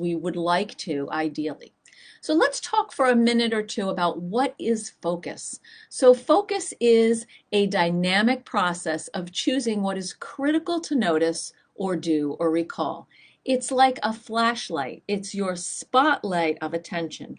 we would like to, ideally. So let's talk for a minute or two about what is focus. So focus is a dynamic process of choosing what is critical to notice or do or recall. It's like a flashlight. It's your spotlight of attention.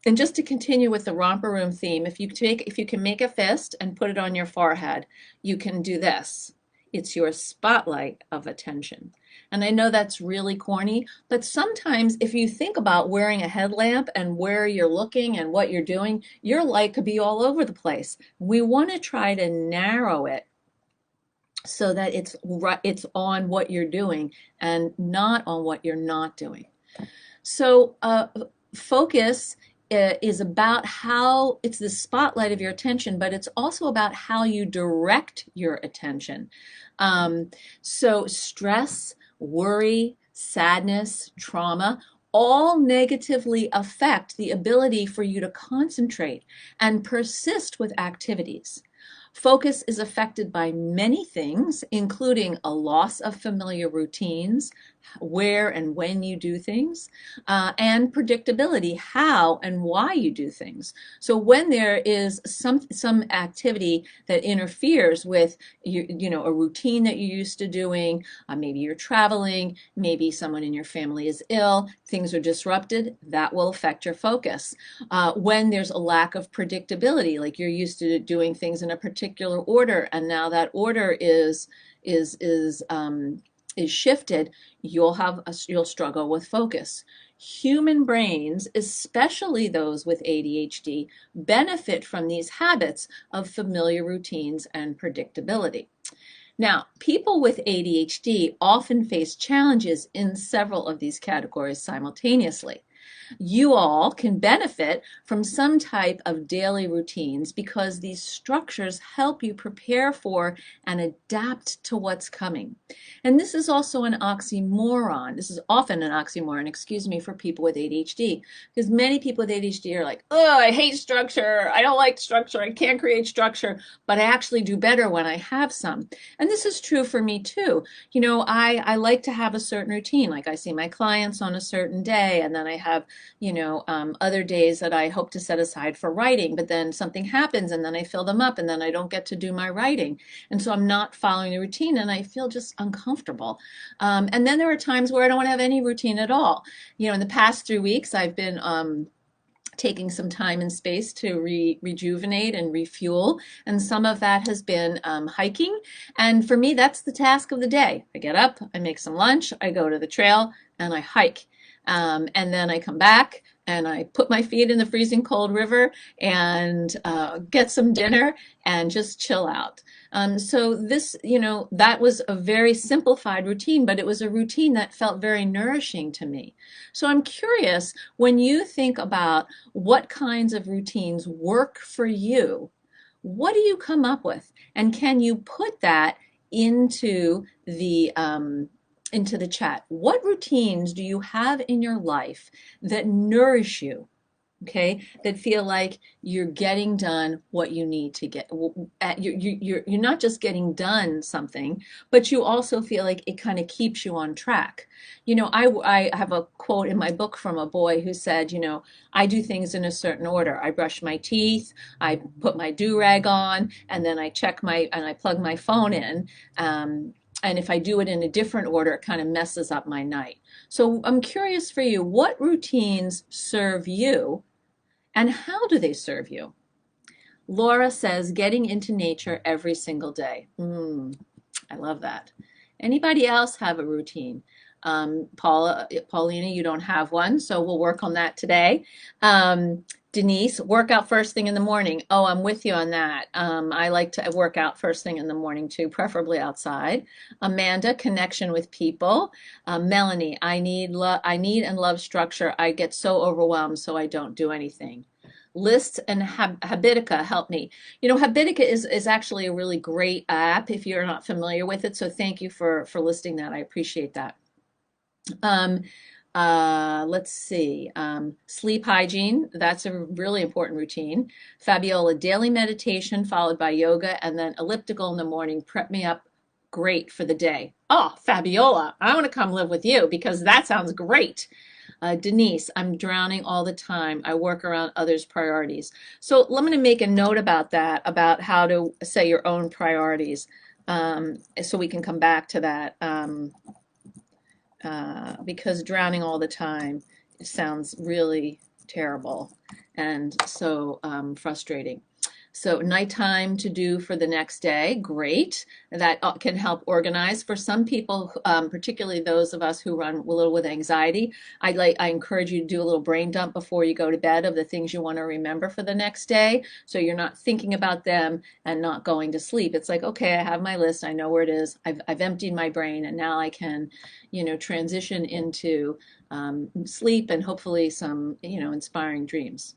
And just to continue with the romper room theme, if you can make a fist and put it on your forehead, you can do this. It's your spotlight of attention. And I know that's really corny, but sometimes if you think about wearing a headlamp and where you're looking and what you're doing, your light could be all over the place. We want to try to narrow it so that it's on what you're doing and not on what you're not doing. So focus is about how it's the spotlight of your attention, but it's also about how you direct your attention. So stress, worry, sadness, trauma, all negatively affect the ability for you to concentrate and persist with activities. Focus is affected by many things, including a loss of familiar routines, where and when you do things, and predictability, how and why you do things. So when there is some activity that interferes with a routine that you're used to doing, maybe you're traveling, maybe someone in your family is ill, things are disrupted, that will affect your focus. When there's a lack of predictability, like you're used to doing things in a particular order, and now that order is shifted, you'll struggle with focus. Human brains, especially those with ADHD, benefit from these habits of familiar routines and predictability. Now, people with ADHD often face challenges in several of these categories simultaneously. You all can benefit from some type of daily routines because these structures help you prepare for and adapt to what's coming. And this is also an oxymoron. This is often an oxymoron, excuse me, for people with ADHD, because many people with ADHD are like, oh, I hate structure. I don't like structure. I can't create structure, but I actually do better when I have some. And this is true for me too. I like to have a certain routine. Like I see my clients on a certain day, and then I have other days that I hope to set aside for writing, but then something happens and then I fill them up and then I don't get to do my writing. And so I'm not following the routine and I feel just uncomfortable. And then there are times where I don't want to have any routine at all. In the past 3 weeks, I've been taking some time and space to rejuvenate and refuel. And some of that has been hiking. And for me, that's the task of the day. I get up, I make some lunch, I go to the trail, and I hike. And then I come back and I put my feet in the freezing cold river and get some dinner and just chill out. So this, that was a very simplified routine, but it was a routine that felt very nourishing to me. So I'm curious, when you think about what kinds of routines work for you, what do you come up with? And can you put that into the chat? What routines do you have in your life that nourish you? Okay, that feel like you're getting done what you need to get. You're not just getting done something, but you also feel like it kind of keeps you on track. I have a quote in my book from a boy who said, I do things in a certain order. I brush my teeth, I put my do-rag on, and then I plug my phone in. And if I do it in a different order, it kind of messes up my night. So I'm curious for you, what routines serve you and how do they serve you? Laura says, getting into nature every single day. I love that. Anybody else have a routine? Paulina, you don't have one, so we'll work on that today. Denise, work out first thing in the morning. Oh, I'm with you on that. I like to work out first thing in the morning too, preferably outside. Amanda, connection with people. Melanie, I need and love structure. I get so overwhelmed, so I don't do anything. Lists and Habitica help me. Habitica is actually a really great app if you're not familiar with it. So thank you for listing that. I appreciate that. Let's see. Sleep hygiene, that's a really important routine. Fabiola, daily meditation followed by yoga and then elliptical in the morning. Prep me up great for the day. Oh, Fabiola, I want to come live with you because that sounds great. Denise, I'm drowning all the time. I work around others' priorities. So I'm going to make a note about that, about how to set your own priorities, so we can come back to that, because drowning all the time sounds really terrible and so frustrating. So nighttime to do for the next day, great. That can help organize. For some people, particularly those of us who run a little with anxiety, I encourage you to do a little brain dump before you go to bed of the things you want to remember for the next day, so you're not thinking about them and not going to sleep. It's like, okay, I have my list, I know where it is, I've emptied my brain, and now I can, transition into sleep and hopefully some, inspiring dreams.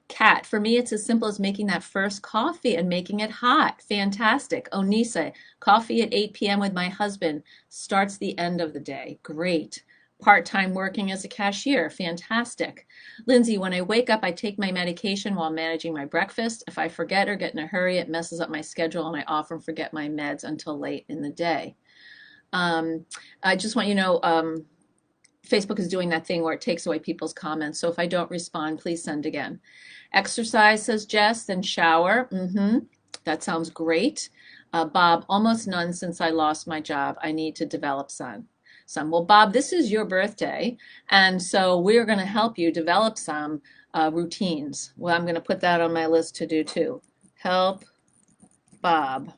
Cat, for me, it's as simple as making that first coffee and making it hot. Fantastic. Onisa, coffee at 8 p.m. with my husband starts the end of the day. Great. Part-time working as a cashier. Fantastic. Lindsay, when I wake up, I take my medication while managing my breakfast. If I forget or get in a hurry, it messes up my schedule, and I often forget my meds until late in the day. I just want you to know, Facebook is doing that thing where it takes away people's comments. So if I don't respond, please send again. Exercise, says Jess, then shower. That sounds great. Bob, almost none since I lost my job. I need to develop some. Well, Bob, this is your birthday, and so we're going to help you develop some routines. Well, I'm going to put that on my list to do too. Help Bob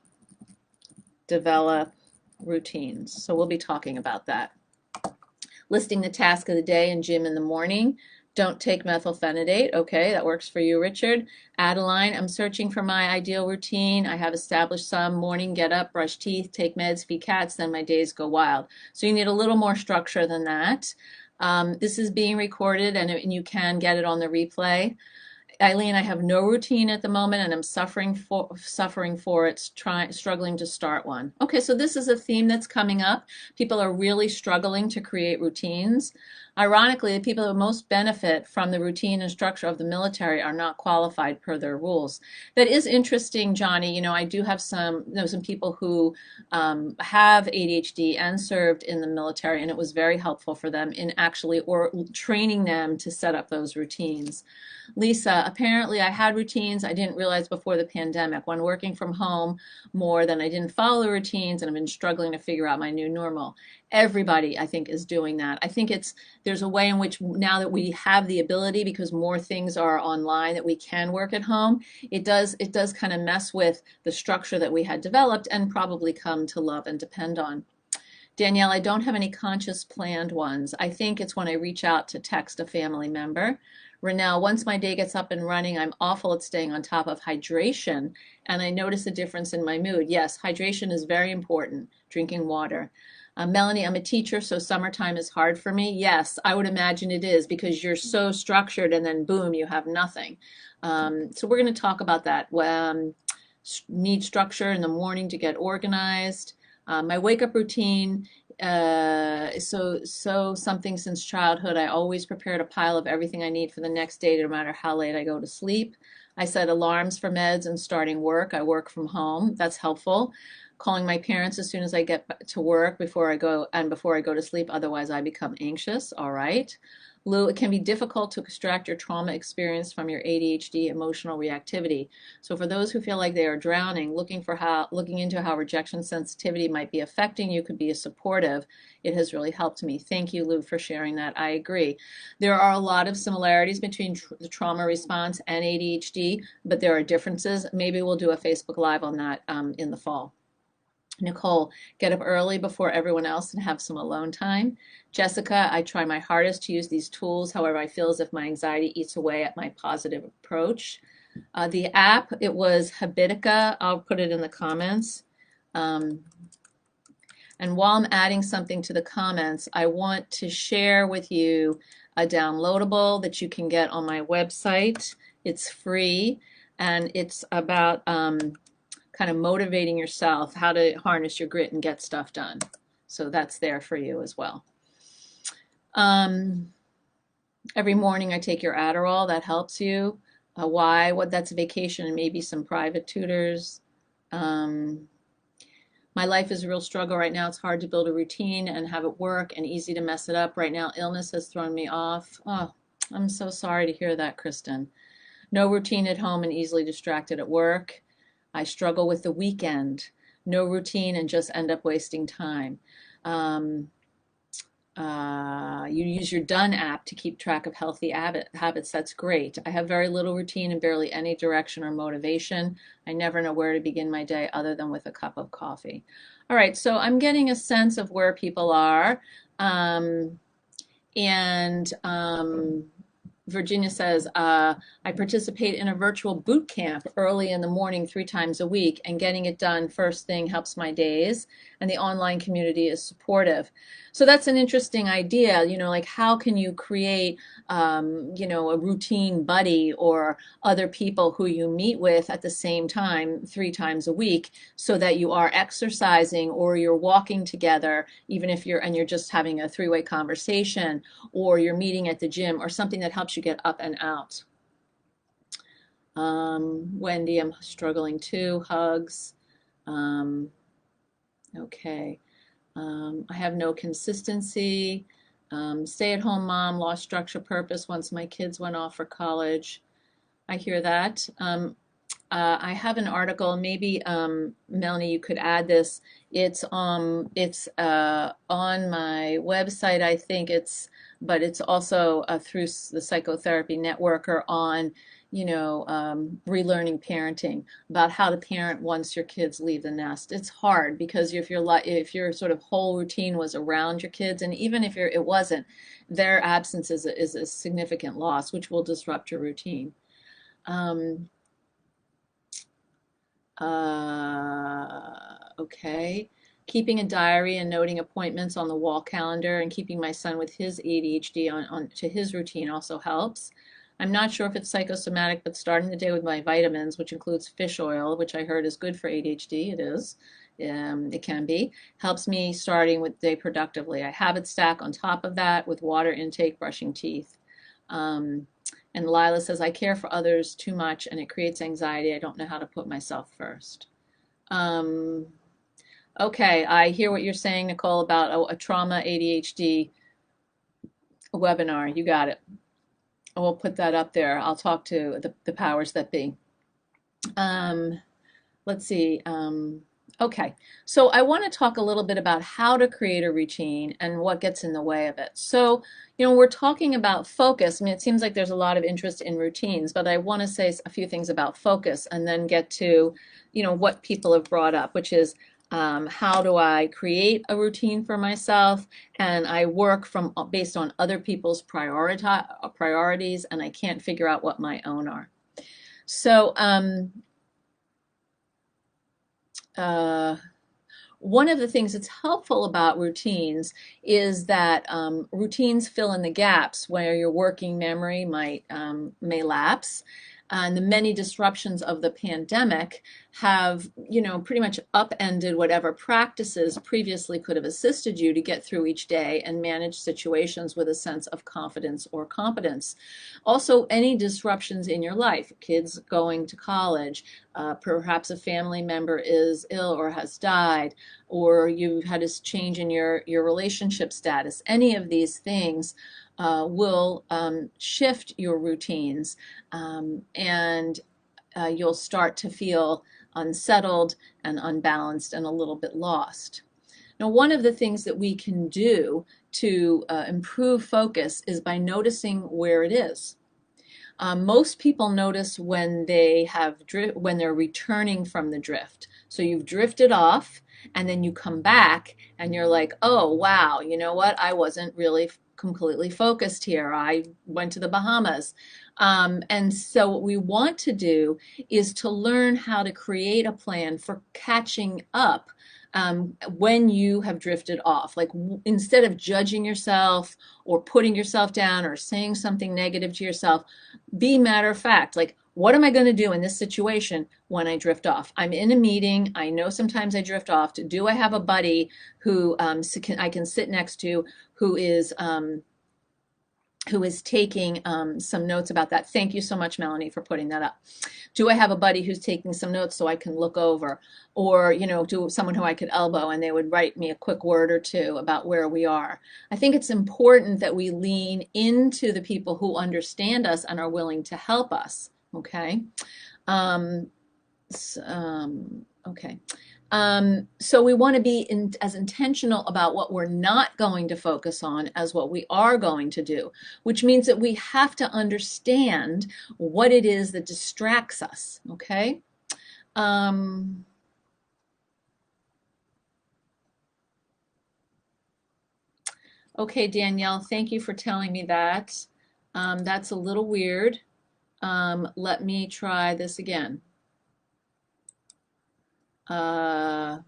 develop routines. So we'll be talking about that. Listing the task of the day and gym in the morning. Don't take methylphenidate. Okay, that works for you, Richard. Adeline, I'm searching for my ideal routine. I have established some: morning, get up, brush teeth, take meds, feed cats, then my days go wild. So you need a little more structure than that. This is being recorded, and you can get it on the replay. Eileen, I have no routine at the moment, and I'm suffering for it, struggling to start one. Okay, so this is a theme that's coming up. People are really struggling to create routines. Ironically, the people who most benefit from the routine and structure of the military are not qualified per their rules. That is interesting, Johnny. I do have some people who have ADHD and served in the military, and it was very helpful for them in actually training them to set up those routines. Lisa, apparently I had routines I didn't realize before the pandemic. When working from home more, than I didn't follow the routines, and I've been struggling to figure out my new normal. Everybody, I think, is doing that. I think there's a way in which, now that we have the ability, because more things are online, that we can work at home, it does kind of mess with the structure that we had developed and probably come to love and depend on. Danielle, I don't have any conscious planned ones. I think it's when I reach out to text a family member. Renelle, once my day gets up and running, I'm awful at staying on top of hydration, and I notice a difference in my mood. Yes, hydration is very important, drinking water. Melanie, I'm a teacher, so summertime is hard for me. Yes, I would imagine it is, because you're so structured, and then boom, you have nothing. So we're going to talk about that. Need structure in the morning to get organized. My wake-up routine, so something since childhood. I always prepared a pile of everything I need for the next day, no matter how late I go to sleep. I set alarms for meds and starting work. I work from home. That's helpful. Calling my parents as soon as I get to work before I go to sleep. Otherwise, I become anxious. All right. Lou, it can be difficult to extract your trauma experience from your ADHD emotional reactivity. So for those who feel like they are drowning, looking into how rejection sensitivity might be affecting you could be a supportive. It has really helped me. Thank you, Lou, for sharing that. I agree. There are a lot of similarities between the trauma response and ADHD, but there are differences. Maybe we'll do a Facebook Live on that in the fall. Nicole, get up early before everyone else and have some alone time. Jessica, I try my hardest to use these tools. However, I feel as if my anxiety eats away at my positive approach. The app, it was Habitica. I'll put it in the comments. And while I'm adding something to the comments, I want to share with you a downloadable that you can get on my website. It's free, and it's about kind of motivating yourself, how to harness your grit and get stuff done. So that's there for you as well. Every morning I take your Adderall. That helps you. Why? That's a vacation and maybe some private tutors. My life is a real struggle right now. It's hard to build a routine and have it work and easy to mess it up. Right now, illness has thrown me off. Oh, I'm so sorry to hear that, Kristen. No routine at home and easily distracted at work. I struggle with the weekend. No routine and just end up wasting time. Um, you use your Done app to keep track of healthy habits. That's great. I have very little routine and barely any direction or motivation. I never know where to begin my day other than with a cup of coffee. All right, so I'm getting a sense of where people are. Um, and Virginia says, I participate in a virtual boot camp early in the morning 3 times a week, and getting it done first thing helps my days, and the online community is supportive. So that's an interesting idea, like how can you create, a routine buddy or other people who you meet with at the same time 3 times a week so that you are exercising or you're walking together, even if you're just having a three-way conversation, or you're meeting at the gym or something that helps you get up and out. Wendy, I'm struggling too. Hugs. Okay. I have no consistency. Stay-at-home mom, lost structure, purpose once my kids went off for college. I hear that. I have an article. Maybe Melanie, you could add this. It's on my website. I think but it's also through the Psychotherapy Network or on, relearning parenting, about how to parent once your kids leave the nest. It's hard because if your sort of whole routine was around your kids, and even if it wasn't, their absence is a significant loss, which will disrupt your routine. Okay. Keeping a diary and noting appointments on the wall calendar and keeping my son with his ADHD on to his routine also helps. I'm not sure if it's psychosomatic, but starting the day with my vitamins, which includes fish oil, which I heard is good for ADHD. It is. It can be. Helps me starting with the day productively. I habit stack on top of that with water intake, brushing teeth. And Lila says, I care for others too much and it creates anxiety. I don't know how to put myself first. Okay, I hear what you're saying, Nicole, about a trauma ADHD webinar. You got it. We'll put that up there. I'll talk to the powers that be. Let's see. Okay, so I want to talk a little bit about how to create a routine and what gets in the way of it. So, we're talking about focus. I mean, it seems like there's a lot of interest in routines, but I want to say a few things about focus and then get to, what people have brought up, which is how do I create a routine for myself? And I work based on other people's priorities, and I can't figure out what my own are. So, one of the things that's helpful about routines is that routines fill in the gaps where your working memory may lapse. And the many disruptions of the pandemic have, pretty much upended whatever practices previously could have assisted you to get through each day and manage situations with a sense of confidence or competence. Also, any disruptions in your life, kids going to college, perhaps a family member is ill or has died, or you've had a change in your relationship status. Any of these things will shift your routines, and you'll start to feel unsettled and unbalanced and a little bit lost. Now, one of the things that we can do to improve focus is by noticing where it is. Most people notice when when they're returning from the drift. So you've drifted off and then you come back and you're like, oh, wow, you know what? I wasn't really completely focused here. I went to the Bahamas. And so what we want to do is to learn how to create a plan for catching up when you have drifted off. Like instead of judging yourself or putting yourself down or saying something negative to yourself, be matter of fact. Like, what am I going to do in this situation when I drift off? I'm in a meeting. I know sometimes I drift off. Do I have a buddy who I can sit next to who is who is taking some notes about that. Thank you so much, Melanie, for putting that up. Do I have a buddy who's taking some notes so I can look over? Or, do someone who I could elbow and they would write me a quick word or two about where we are? I think it's important that we lean into the people who understand us and are willing to help us, okay? Okay. So we want to be as intentional about what we're not going to focus on as what we are going to do, which means that we have to understand what it is that distracts us, okay? Okay, Danielle, thank you for telling me that. That's a little weird. Let me try this again. That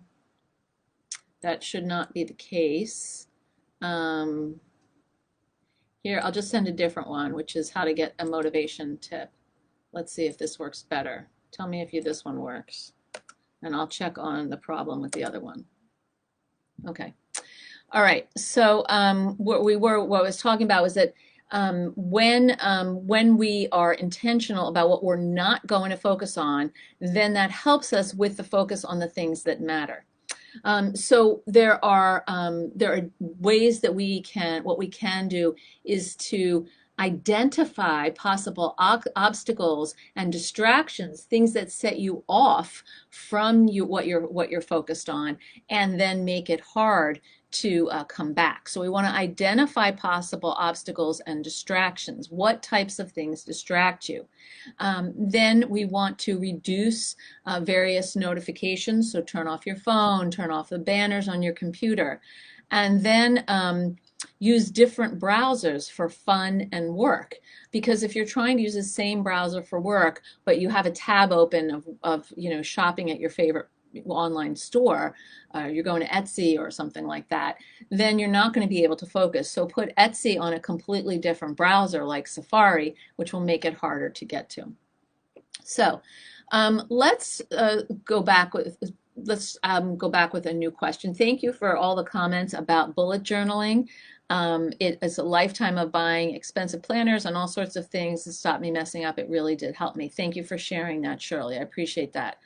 should not be the case. Here, I'll just send a different one, which is how to get a motivation tip. Let's see if this works better. Tell me if this one works, and I'll check on the problem with the other one. Okay. All right. So what I was talking about was that when we are intentional about what we're not going to focus on, then that helps us with the focus on the things that matter. So there are ways that what we can do is to identify possible obstacles and distractions, things that set you off from what you're focused on, and then make it hard to come back. So we want to identify possible obstacles and distractions. What types of things distract you? Then we want to reduce various notifications. So turn off your phone, turn off the banners on your computer, and then use different browsers for fun and work. Because if you're trying to use the same browser for work, but you have a tab open of shopping at your favorite online store, you're going to Etsy or something like that, then you're not going to be able to focus. So put Etsy on a completely different browser like Safari, which will make it harder to get to. So let's go back with a new question. Thank you for all the comments about bullet journaling. It is a lifetime of buying expensive planners and all sorts of things to stop me messing up. It really did help me. Thank you for sharing that, Shirley. I appreciate that.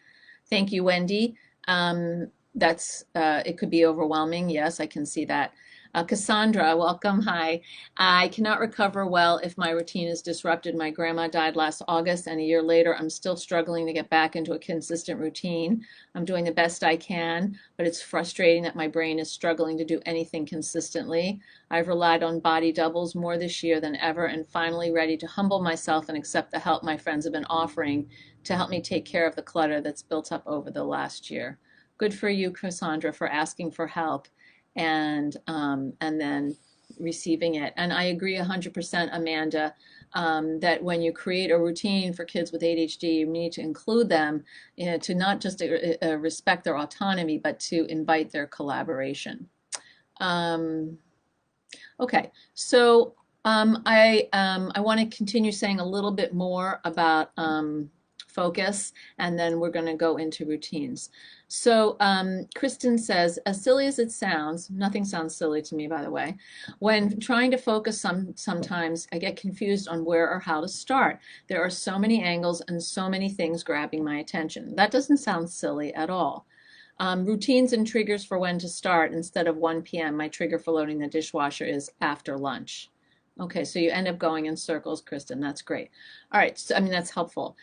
Thank you, Wendy. It could be overwhelming. Yes, I can see that. Cassandra, welcome. Hi. I cannot recover well if my routine is disrupted. My grandma died last August, and a year later, I'm still struggling to get back into a consistent routine. I'm doing the best I can, but it's frustrating that my brain is struggling to do anything consistently. I've relied on body doubles more this year than ever, and finally ready to humble myself and accept the help my friends have been offering to help me take care of the clutter that's built up over the last year. Good for you, Cassandra, for asking for help and then receiving it. And I agree 100%, Amanda, that when you create a routine for kids with ADHD, you need to include them, to not just respect their autonomy, but to invite their collaboration. Okay, so I want to continue saying a little bit more about focus, and then we're going to go into routines. So Kristen says, as silly as it sounds, nothing sounds silly to me, by the way, when trying to focus sometimes I get confused on where or how to start. There are so many angles and so many things grabbing my attention. That doesn't sound silly at all. Routines and triggers for when to start. Instead of 1 p.m., my trigger for loading the dishwasher is after lunch. Okay, so you end up going in circles, Kristen. That's great. All right, so, that's helpful.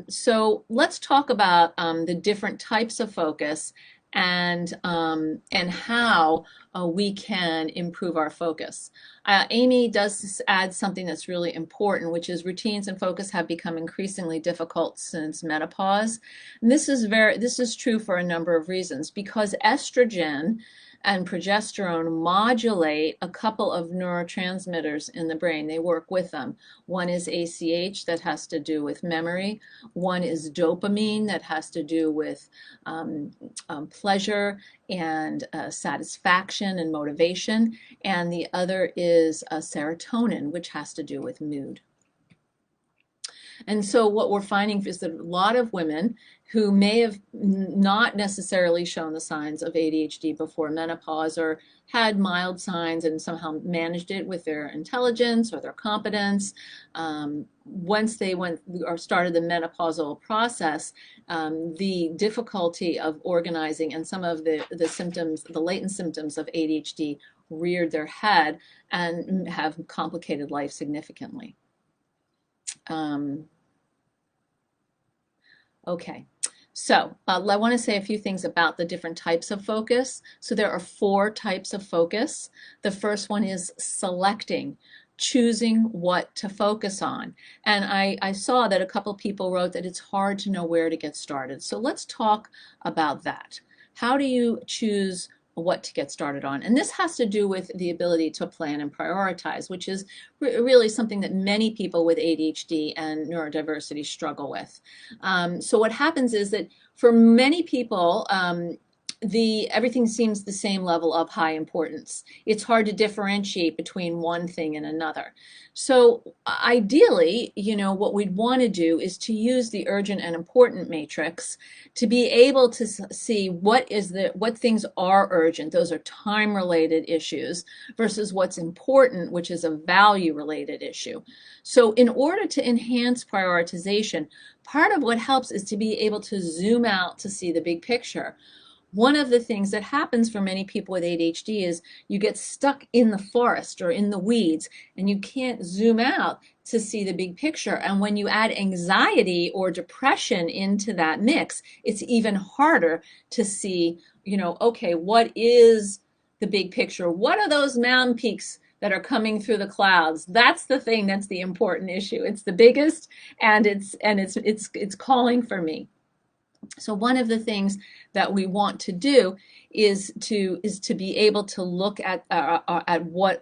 So let's talk about the different types of focus and how we can improve our focus. Amy does add something that's really important, which is routines and focus have become increasingly difficult since menopause. And this is true for a number of reasons, because estrogen and progesterone modulate a couple of neurotransmitters in the brain. They work with them. One is ACH, that has to do with memory. One is dopamine, that has to do with pleasure and satisfaction and motivation. And the other is serotonin, which has to do with mood. And so what we're finding is that a lot of women who may have not necessarily shown the signs of ADHD before menopause, or had mild signs and somehow managed it with their intelligence or their competence, once they went or started the menopausal process, the difficulty of organizing and some of the symptoms, the latent symptoms of ADHD, reared their head and have complicated life significantly. Okay, so I want to say a few things about the different types of focus. So there are 4 types of focus. The first one is selecting, choosing what to focus on. And I saw that a couple people wrote that it's hard to know where to get started. So let's talk about that. How do you choose what to get started on? And this has to do with the ability to plan and prioritize, which is really something that many people with ADHD and neurodiversity struggle with. So what happens is that for many people, everything seems the same level of high importance. It's hard to differentiate between one thing and another. So ideally, what we'd want to do is to use the urgent and important matrix to be able to see what things are urgent. Those are time-related issues versus what's important, which is a value-related issue. So in order to enhance prioritization, part of what helps is to be able to zoom out to see the big picture. One of the things that happens for many people with ADHD is you get stuck in the forest or in the weeds and you can't zoom out to see the big picture. And when you add anxiety or depression into that mix, it's even harder to see, okay, what is the big picture? What are those mountain peaks that are coming through the clouds? That's the thing that's the important issue. It's the biggest, and it's calling for me. So one of the things that we want to do is to be able to look at what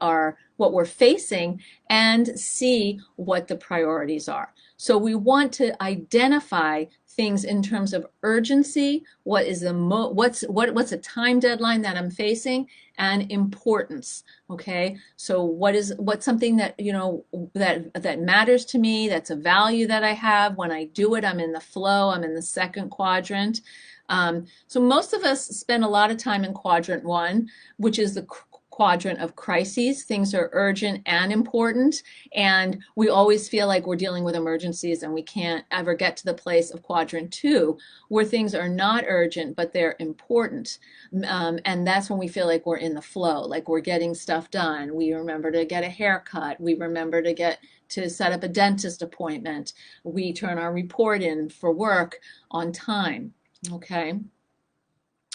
we're facing and see what the priorities are. So we want to identify things in terms of urgency, what's a time deadline that I'm facing, and importance. Okay, so what's something that that matters to me, that's a value that I have. When I do it, I'm in the flow, I'm in the second quadrant. So most of us spend a lot of time in quadrant 1, which is the quadrant of crises. Things are urgent and important, and we always feel like we're dealing with emergencies and we can't ever get to the place of quadrant 2 where things are not urgent but they're important, and that's when we feel like we're in the flow, like we're getting stuff done. We remember to get a haircut, we remember to set up a dentist appointment, we turn our report in for work on time. Okay.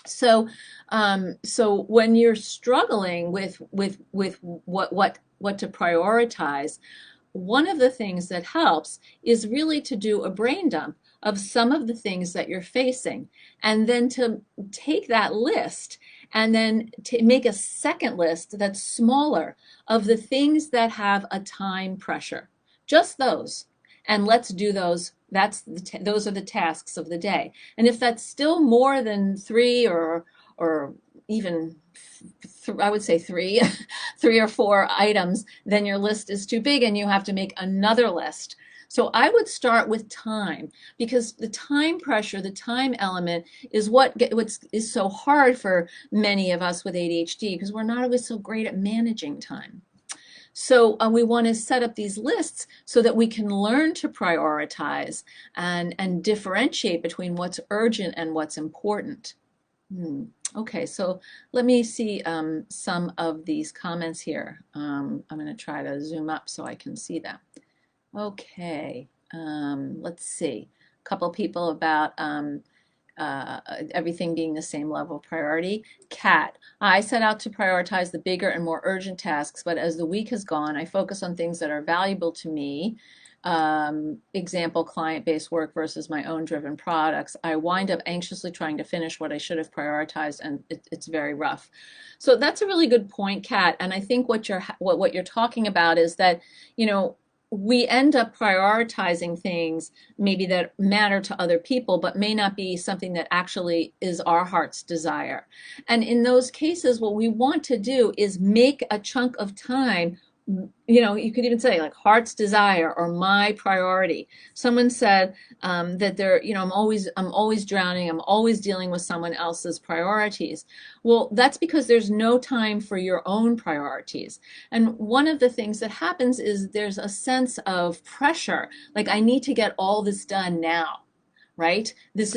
So when you're struggling with what to prioritize, one of the things that helps is really to do a brain dump of some of the things that you're facing, and then to take that list and then to make a second list that's smaller of the things that have a time pressure. Just those. And let's do those. Those are the tasks of the day. And if that's still more than 3 or even I would say 3 or 4 items, then your list is too big and you have to make another list. So I would start with time, because the time pressure, the time element is what is so hard for many of us with ADHD, because we're not always so great at managing time. So we want to set up these lists so that we can learn to prioritize and differentiate between what's urgent and what's important. Okay, so let me see some of these comments here. I'm going to try to zoom up so I can see them. Okay, let's see. A couple people about everything being the same level of priority. Kat, I set out to prioritize the bigger and more urgent tasks, but as the week has gone, I focus on things that are valuable to me. Example, client-based work versus my own driven products. I wind up anxiously trying to finish what I should have prioritized, and it's very rough. So that's a really good point, Kat. And I think what you're talking about is that, we end up prioritizing things maybe that matter to other people, but may not be something that actually is our heart's desire. And in those cases, what we want to do is make a chunk of time You know, you could even say like heart's desire or my priority. Someone said that they're, you know, I'm always drowning. I'm always dealing with someone else's priorities. Well, that's because there's no time for your own priorities. And one of the things that happens is there's a sense of pressure. Like I need to get all this done now. Right? This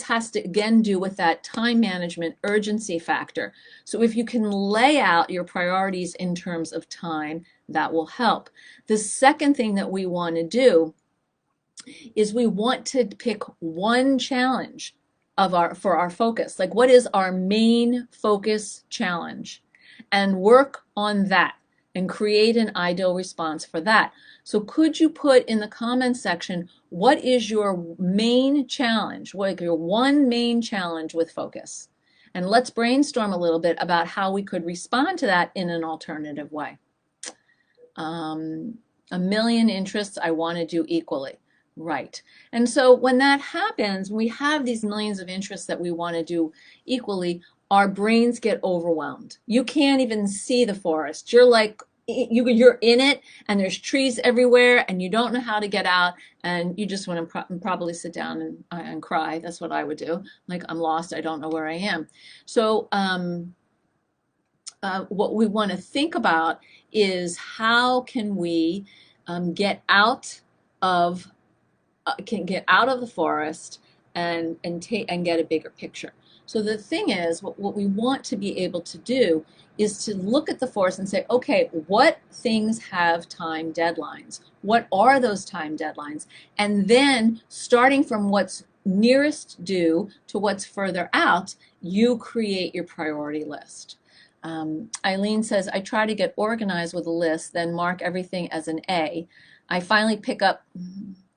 has to again do with that time management urgency factor. So if you can lay out your priorities in terms of time, that will help. The second thing that we want to do is we want to pick one challenge for our focus. Like what is our main focus challenge? And work on that and create an ideal response for that. So could you put in the comments section, what is your main challenge? What your one main challenge with focus? And let's brainstorm a little bit about how we could respond to that in an alternative way. A million interests I want to do equally. Right. And so when that happens, we have these millions of interests that we want to do equally, our brains get overwhelmed. You can't even see the forest. You're like, you're in it and there's trees everywhere and you don't know how to get out and you just want to probably sit down and cry. That's what I would do. Like, I'm lost. I don't know where I am. So what we want to think about is how can we get out of the forest and get a bigger picture. So the thing is, what we want to be able to do is to look at the forest and say, okay, what things have time deadlines? What are those time deadlines? And then starting from what's nearest due to what's further out, you create your priority list. Eileen says, I try to get organized with a list, then mark everything as an A. I finally pick up,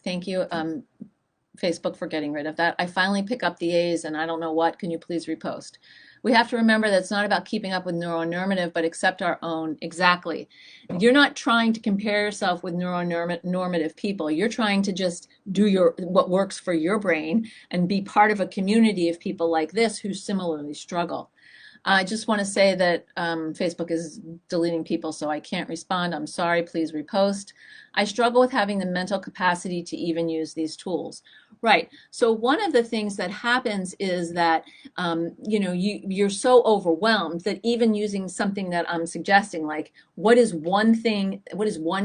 thank you, Facebook, for getting rid of that. I finally pick up the A's and I don't know what. Can you please repost? We have to remember that it's not about keeping up with neuronormative, but accept our own. Exactly. You're not trying to compare yourself with neuronormative people. You're trying to just do what works for your brain and be part of a community of people like this who similarly struggle. I just want to say that Facebook is deleting people, so I can't respond. I'm sorry. Please repost. I struggle with having the mental capacity to even use these tools. Right. So one of the things that happens is that you're so overwhelmed that even using something that I'm suggesting, like what is one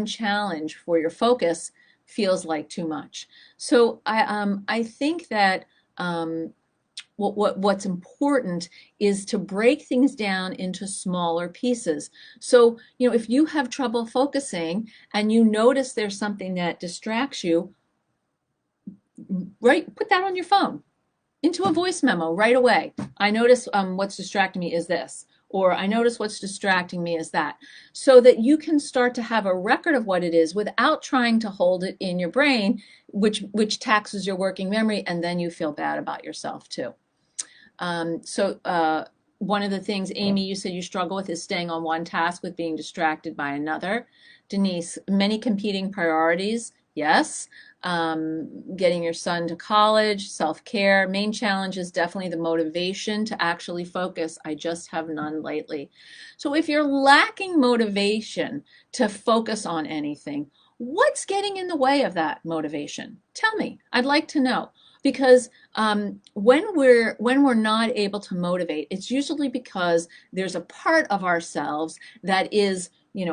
challenge for your focus, feels like too much. So I think that what's important is to break things down into smaller pieces. So, if you have trouble focusing and you notice there's something that distracts you, right, put that on your phone into a voice memo right away. I notice what's distracting me is this, or I notice what's distracting me is that, so that you can start to have a record of what it is without trying to hold it in your brain, which taxes your working memory, and then you feel bad about yourself too. One of the things, Amy, you said you struggle with is staying on one task with being distracted by another. Denise, many competing priorities. Yes. Getting your son to college, self-care. Main challenge is definitely the motivation to actually focus. I just have none lately. So if you're lacking motivation to focus on anything, what's getting in the way of that motivation? Tell me. I'd like to know. Because when we're not able to motivate, it's usually because there's a part of ourselves that is,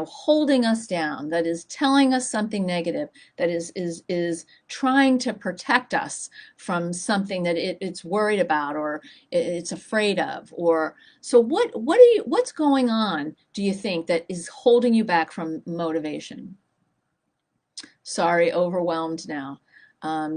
holding us down, that is telling us something negative, that is trying to protect us from something that it's worried about or it's afraid of. Or so what's going on, do you think, that is holding you back from motivation? Sorry, overwhelmed now.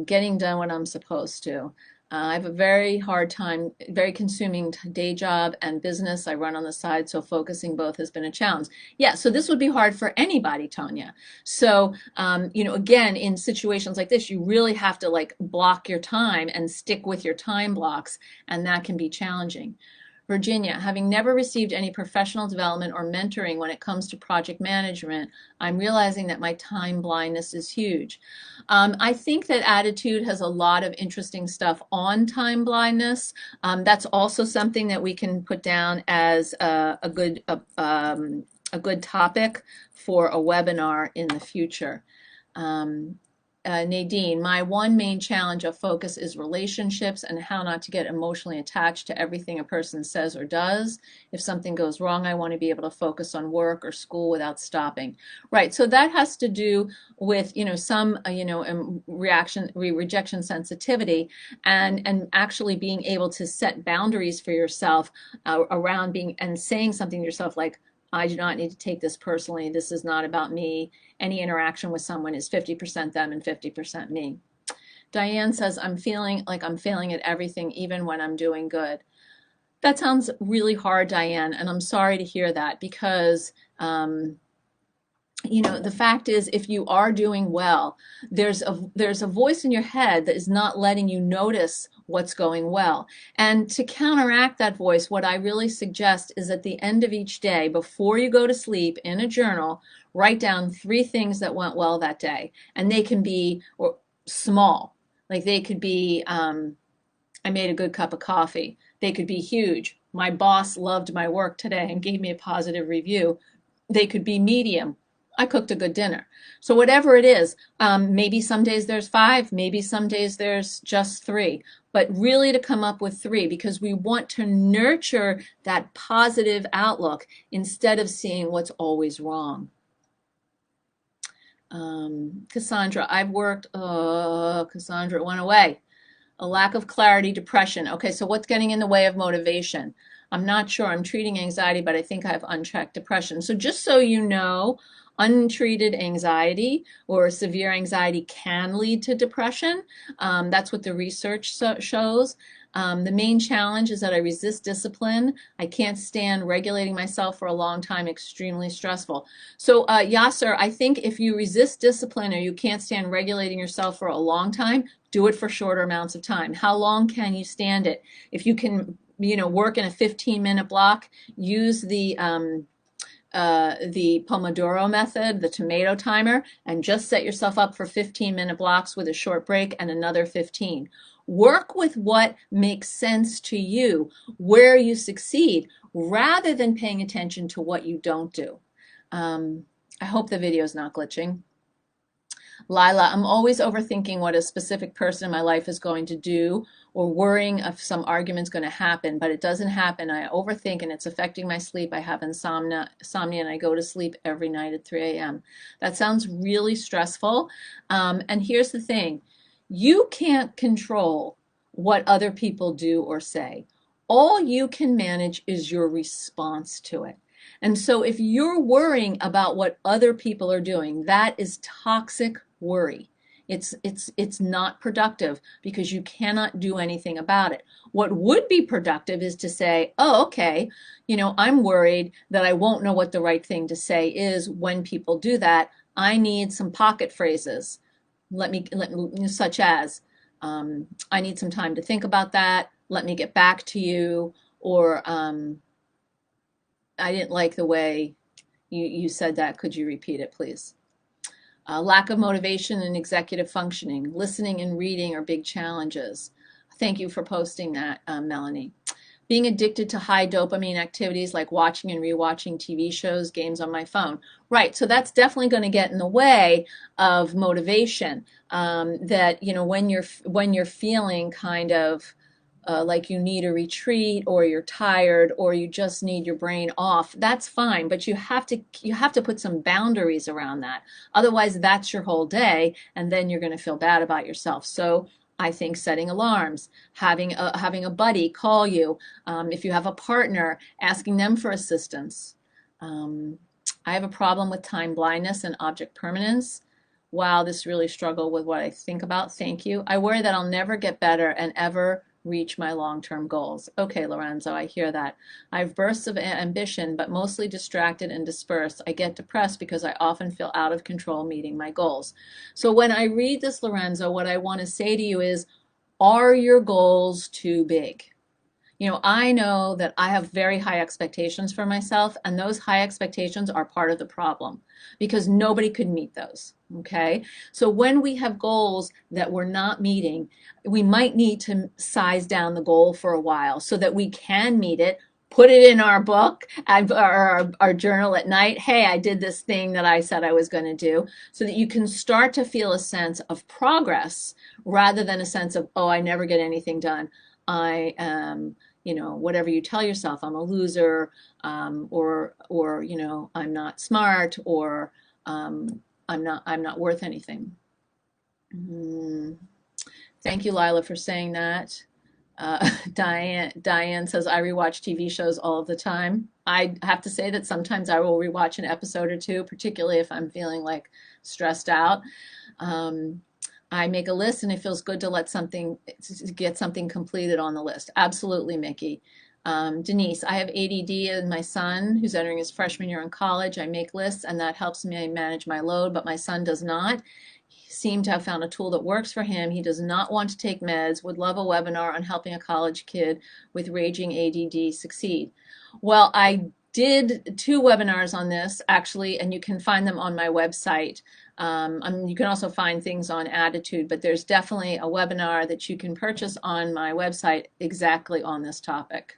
Getting done what I'm supposed to. I have a very hard time, very consuming day job and business I run on the side, so focusing both has been a challenge. Yeah, so this would be hard for anybody, Tanya. So, again, in situations like this, you really have to block your time and stick with your time blocks, and that can be challenging. Virginia, having never received any professional development or mentoring when it comes to project management, I'm realizing that my time blindness is huge. I think that Attitude has a lot of interesting stuff on time blindness. That's also something that we can put down as a good a good topic for a webinar in the future. Um, Nadine, my one main challenge of focus is relationships and how not to get emotionally attached to everything a person says or does. If something goes wrong, I want to be able to focus on work or school without stopping. Right. So that has to do with, some, rejection sensitivity and actually being able to set boundaries for yourself around being and saying something to yourself like, I do not need to take this personally. This is not about me. Any interaction with someone is 50% them and 50% me. Diane says, I'm feeling like I'm failing at everything, even when I'm doing good. That sounds really hard, Diane, and I'm sorry to hear that because the fact is, if you are doing well, there's a voice in your head that is not letting you notice what's going well. And to counteract that voice, what I really suggest is at the end of each day, before you go to sleep, in a journal, write down 3 things that went well that day. And they can be small. Like they could be, I made a good cup of coffee. They could be huge. My boss loved my work today and gave me a positive review. They could be medium. I cooked a good dinner. So whatever it is, maybe some days there's 5, maybe some days there's just 3, but really to come up with 3 because we want to nurture that positive outlook instead of seeing what's always wrong. Cassandra, I've worked, Cassandra, it went away. A lack of clarity, depression. Okay, so what's getting in the way of motivation? I'm not sure. I'm treating anxiety, but I think I have unchecked depression. So just so you know, untreated anxiety or severe anxiety can lead to depression. That's what the research shows. The main challenge is that I resist discipline. I can't stand regulating myself for a long time, extremely stressful. So Yasser, I think if you resist discipline or you can't stand regulating yourself for a long time, do it for shorter amounts of time. How long can you stand it? If you can, work in a 15-minute block, use the Pomodoro method, the tomato timer, and just set yourself up for 15-minute blocks with a short break and another 15. Work with what makes sense to you, where you succeed, rather than paying attention to what you don't do. I hope the video is not glitching. Lila, I'm always overthinking what a specific person in my life is going to do or worrying if some argument's going to happen, but it doesn't happen. I overthink and it's affecting my sleep. I have insomnia and I go to sleep every night at 3 a.m. That sounds really stressful. And here's the thing. You can't control what other people do or say. All you can manage is your response to it. And so if you're worrying about what other people are doing, that is toxic worry. It's not productive because you cannot do anything about it. What would be productive is to say, oh, okay, I'm worried that I won't know what the right thing to say is when people do that. I need some pocket phrases. Such as, I need some time to think about that. Let me get back to you. Or, I didn't like the way you said that. Could you repeat it, please? Lack of motivation and executive functioning. Listening and reading are big challenges. Thank you for posting that, Melanie. Being addicted to high dopamine activities like watching and rewatching TV shows, games on my phone. Right, so that's definitely going to get in the way of motivation. That when you're feeling kind of like you need a retreat or you're tired or you just need your brain off, that's fine, but you have to put some boundaries around that. Otherwise, that's your whole day, and then you're going to feel bad about yourself. So I think setting alarms, having a buddy call you, if you have a partner, asking them for assistance. I have a problem with time blindness and object permanence. Wow, this really struggle with what I think about. Thank you. I worry that I'll never get better and ever reach my long-term goals. Okay, Lorenzo, I hear that. I have bursts of ambition, but mostly distracted and dispersed. I get depressed because I often feel out of control meeting my goals. So when I read this, Lorenzo, what I want to say to you is, are your goals too big? I know that I have very high expectations for myself, and those high expectations are part of the problem because nobody could meet those. Okay, so when we have goals that we're not meeting, we might need to size down the goal for a while so that we can meet it put it in our book, our journal at night. Hey, I did this thing that I said I was going to do, so that you can start to feel a sense of progress rather than a sense of, oh, I never get anything done. I am, whatever you tell yourself, I'm a loser, or I'm not smart, or I'm not worth anything. Mm. Thank you, Lila, for saying that. Diane says, I rewatch TV shows all the time. I have to say that sometimes I will rewatch an episode or two, particularly if I'm feeling like stressed out. Um, I make a list and it feels good to get something completed on the list. Absolutely, Mickey. Denise, I have ADD and my son, who's entering his freshman year in college. I make lists and that helps me manage my load, but my son does not. He seemed to have found a tool that works for him. He does not want to take meds, would love a webinar on helping a college kid with raging ADD succeed. Well, I did 2 webinars on this actually, and you can find them on my website. You can also find things on Attitude, but there's definitely a webinar that you can purchase on my website exactly on this topic.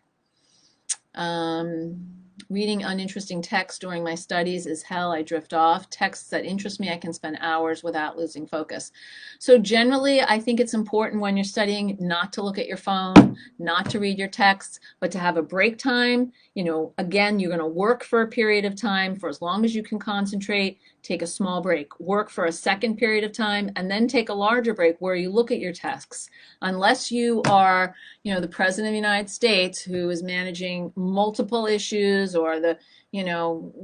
Reading uninteresting text during my studies is hell. I drift off. Texts that interest me, I can spend hours without losing focus. So generally, I think it's important when you're studying not to look at your phone, not to read your texts, but to have a break time. Again, you're going to work for a period of time for as long as you can concentrate. Take a small break, work for a second period of time, and then take a larger break where you look at your texts. Unless you are, the President of the United States who is managing multiple issues, or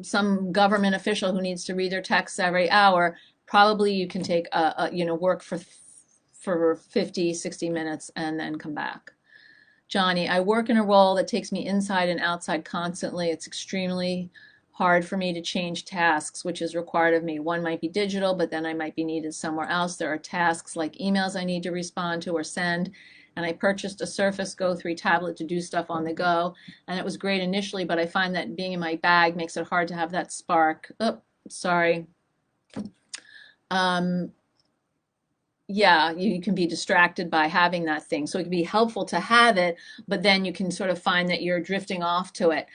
some government official who needs to read their texts every hour, probably you can take work for 50, 60 minutes and then come back. Johnny, I work in a role that takes me inside and outside constantly. It's extremely hard for me to change tasks, which is required of me. One might be digital, but then I might be needed somewhere else. There are tasks like emails I need to respond to or send, and I purchased a Surface Go 3 tablet to do stuff on the go, and it was great initially, but I find that being in my bag makes it hard to have that spark. Oh, sorry. Yeah, you can be distracted by having that thing. So it can be helpful to have it, but then you can sort of find that you're drifting off to it.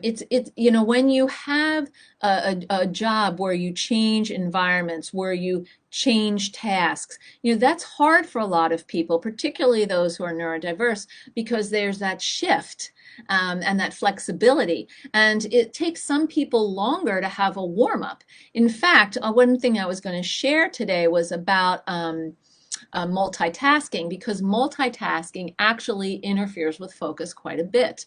It's when you have a job where you change environments, where you change tasks, that's hard for a lot of people, particularly those who are neurodiverse, because there's that shift. And that flexibility. And it takes some people longer to have a warm up. In fact, one thing I was going to share today was about multitasking, because multitasking actually interferes with focus quite a bit.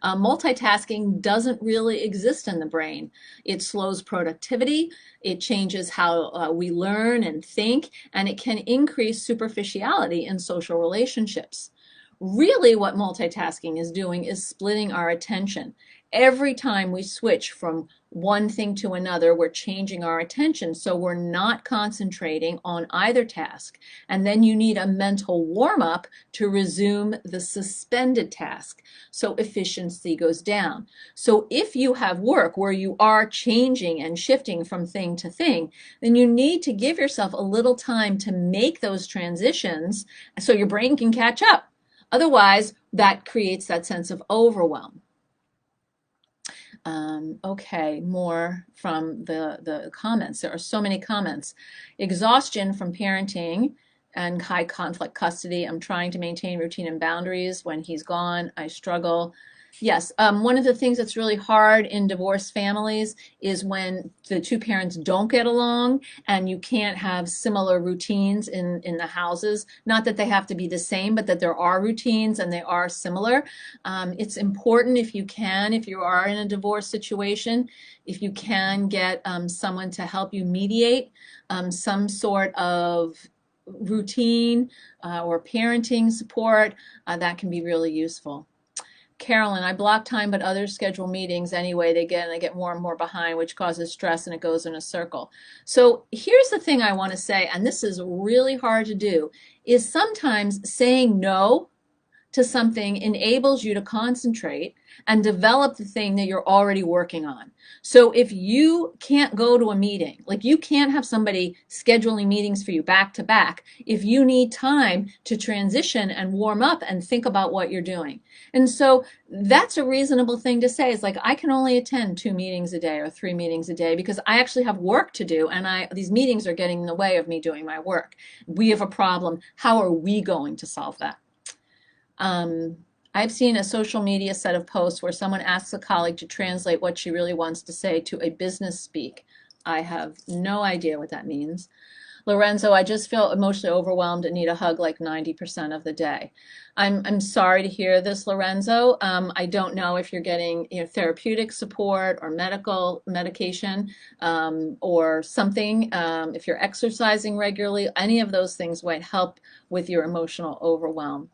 Multitasking doesn't really exist in the brain. It slows productivity, it changes how we learn and think, and it can increase superficiality in social relationships. Really, what multitasking is doing is splitting our attention. Every time we switch from one thing to another, we're changing our attention, so we're not concentrating on either task. And then you need a mental warm-up to resume the suspended task, so efficiency goes down. So if you have work where you are changing and shifting from thing to thing, then you need to give yourself a little time to make those transitions so your brain can catch up. Otherwise, that creates that sense of overwhelm. Okay, more from the comments. There are so many comments. Exhaustion from parenting and high conflict custody. I'm trying to maintain routine and boundaries. When he's gone, I struggle. Yes, one of the things that's really hard in divorced families is when the 2 parents don't get along and you can't have similar routines in the houses. Not that they have to be the same, but that there are routines and they are similar. It's important if you are in a divorce situation, if you can get someone to help you mediate some sort of routine or parenting support, that can be really useful. Carolyn, I block time, but others schedule meetings anyway. They get more and more behind, which causes stress, and it goes in a circle. So here's the thing I want to say, and this is really hard to do, is sometimes saying no to something enables you to concentrate and develop the thing that you're already working on. So if you can't go to a meeting, like you can't have somebody scheduling meetings for you back to back, if you need time to transition and warm up and think about what you're doing. And so that's a reasonable thing to say. Is like, I can only attend 2 meetings a day or 3 meetings a day because I actually have work to do, and these meetings are getting in the way of me doing my work. We have a problem. How are we going to solve that? I've seen a social media set of posts where someone asks a colleague to translate what she really wants to say to a business speak. I have no idea what that means. Lorenzo, I just feel emotionally overwhelmed and need a hug like 90% of the day. I'm sorry to hear this, Lorenzo. I don't know if you're getting therapeutic support or medication or something. If you're exercising regularly, any of those things might help with your emotional overwhelm.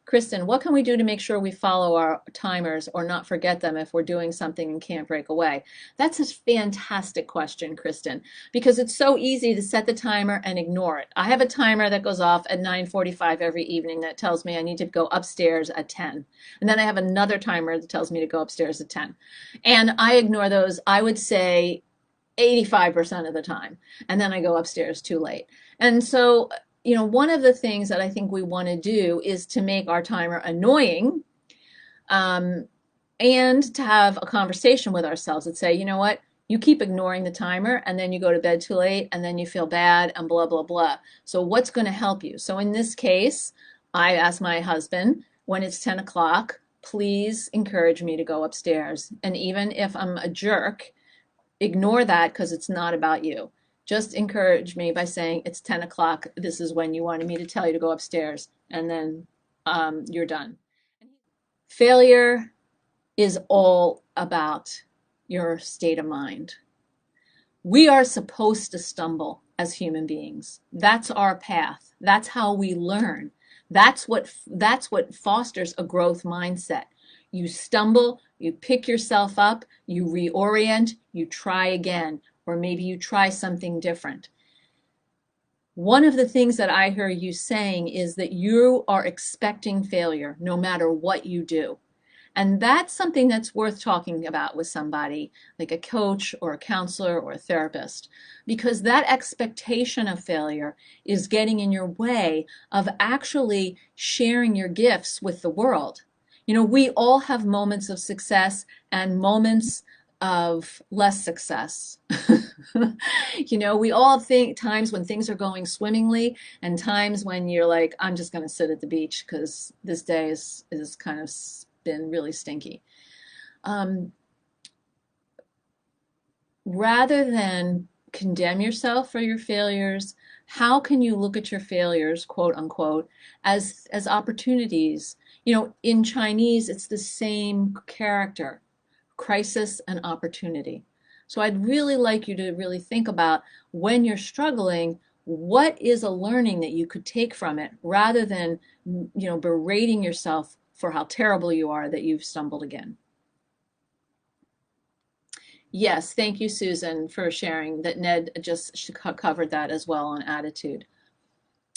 Kristen, what can we do to make sure we follow our timers or not forget them if we're doing something and can't break away? That's a fantastic question, Kristen, because it's so easy to set the timer and ignore it. I have a timer that goes off at 9:45 every evening that tells me I need to go upstairs at 10. And then I have another timer that tells me to go upstairs at 10. And I ignore those, I would say, 85% of the time. And then I go upstairs too late. And so one of the things that I think we want to do is to make our timer annoying, and to have a conversation with ourselves and say, you know what, you keep ignoring the timer and then you go to bed too late and then you feel bad and blah, blah, blah. So what's going to help you? So in this case, I asked my husband, when it's 10 o'clock, please encourage me to go upstairs. And even if I'm a jerk, ignore that because it's not about you. Just encourage me by saying, it's 10 o'clock. This is when you wanted me to tell you to go upstairs. And then you're done. Failure is all about your state of mind. We are supposed to stumble as human beings. That's our path. That's how we learn. That's what fosters a growth mindset. You stumble, you pick yourself up, you reorient, you try again. Or maybe you try something different. One of the things that I hear you saying is that you are expecting failure no matter what you do. And that's something that's worth talking about with somebody, like a coach or a counselor or a therapist, because that expectation of failure is getting in your way of actually sharing your gifts with the world. We all have moments of success and moments of less success. We all think times when things are going swimmingly and times when you're like, I'm just going to sit at the beach because this day is kind of been really stinky. Rather than condemn yourself for your failures, how can you look at your failures, quote unquote, as opportunities? In Chinese, it's the same character. Crisis and opportunity. So I'd really like you to really think about when you're struggling, what is a learning that you could take from it rather than, berating yourself for how terrible you are that you've stumbled again. Yes, thank you, Susan, for sharing that. Ned just covered that as well on attitude.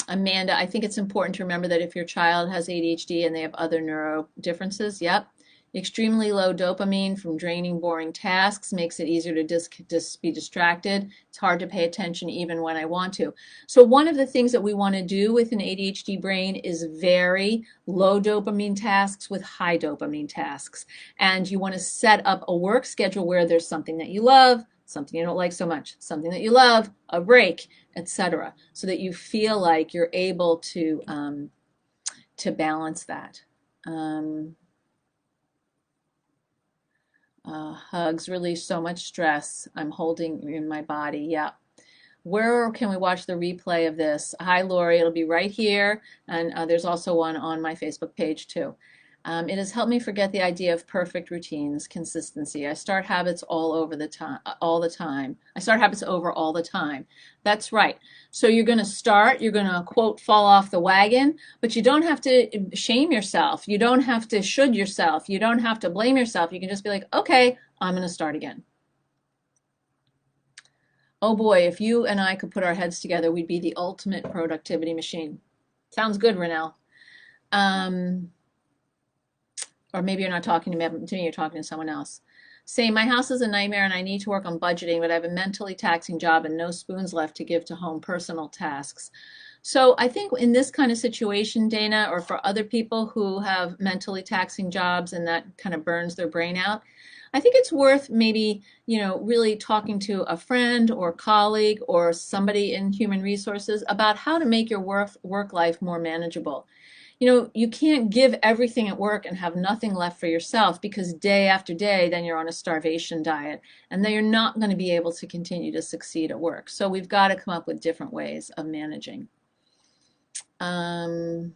Amanda, I think it's important to remember that if your child has ADHD and they have other neuro differences, yep, extremely low dopamine from draining, boring tasks makes it easier to be distracted. It's hard to pay attention even when I want to. So one of the things that we want to do with an ADHD brain is vary low dopamine tasks with high dopamine tasks. And you want to set up a work schedule where there's something that you love, something you don't like so much, something that you love, a break, etc., so that you feel like you're able to balance that. Hugs release so much stress. I'm holding in my body. Yeah. Where can we watch the replay of this? Hi, Lori. It'll be right here. And there's also one on my Facebook page, too. It has helped me forget the idea of perfect routines, consistency. I start habits all the time. I start habits over all the time. That's right. So you're going to, quote, fall off the wagon, but you don't have to shame yourself. You don't have to should yourself. You don't have to blame yourself. You can just be like, okay, I'm going to start again. Oh boy, if you and I could put our heads together, we'd be the ultimate productivity machine. Sounds good, Renelle. or maybe you're not talking to me, you're talking to someone else. Say, my house is a nightmare and I need to work on budgeting, but I have a mentally taxing job and no spoons left to give to home personal tasks. So I think in this kind of situation, Dana, or for other people who have mentally taxing jobs and that kind of burns their brain out, I think it's worth maybe, really talking to a friend or colleague or somebody in human resources about how to make your work life more manageable. You can't give everything at work and have nothing left for yourself, because day after day, then you're on a starvation diet, and then you're not going to be able to continue to succeed at work. So we've got to come up with different ways of managing. I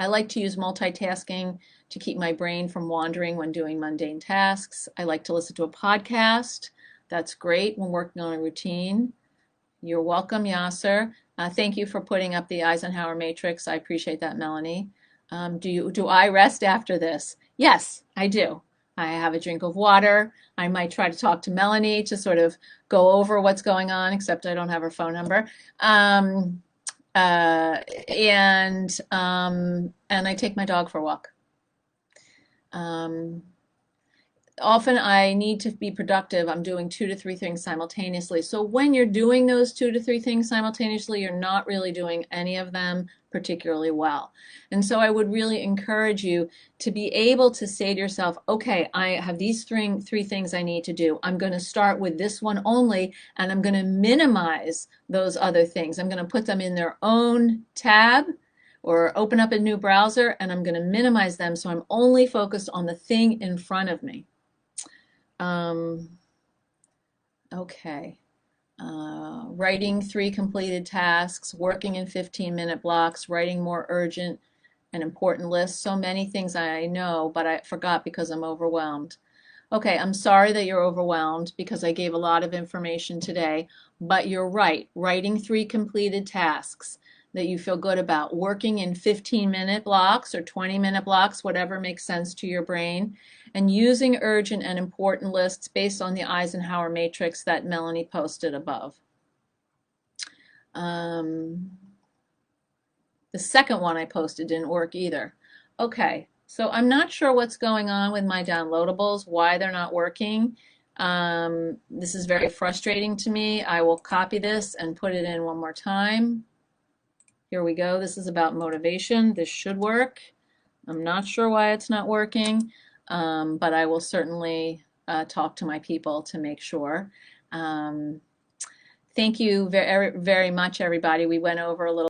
like to use multitasking to keep my brain from wandering when doing mundane tasks. I like to listen to a podcast. That's great when working on a routine. You're welcome, Yasser. Thank you for putting up the Eisenhower matrix. I appreciate that, Melanie. Do I rest after this? Yes, I do. I have a drink of water. I might try to talk to Melanie to sort of go over what's going on, except I don't have her phone number. And I take my dog for a walk. Often I need to be productive. I'm doing 2 to 3 things simultaneously. So when you're doing those 2 to 3 things simultaneously, you're not really doing any of them particularly well. And so I would really encourage you to be able to say to yourself, okay, I have these three things I need to do. I'm going to start with this one only, and I'm going to minimize those other things. I'm going to put them in their own tab or open up a new browser, and I'm going to minimize them so I'm only focused on the thing in front of me. Okay. Writing 3 completed tasks, working in 15-minute blocks, writing more urgent and important lists. So many things I know, but I forgot because I'm overwhelmed. Okay, I'm sorry that you're overwhelmed because I gave a lot of information today, but you're right. Writing 3 completed tasks that you feel good about, working in 15-minute blocks or 20-minute blocks, whatever makes sense to your brain, and using urgent and important lists based on the Eisenhower matrix that Melanie posted above. The second one I posted didn't work either. Okay, so I'm not sure what's going on with my downloadables, why they're not working. This is very frustrating to me. I will copy this and put it in one more time. Here we go. This is about motivation. This should work. I'm not sure why it's not working, but I will certainly talk to my people to make sure. Thank you very, very much, everybody. We went over a little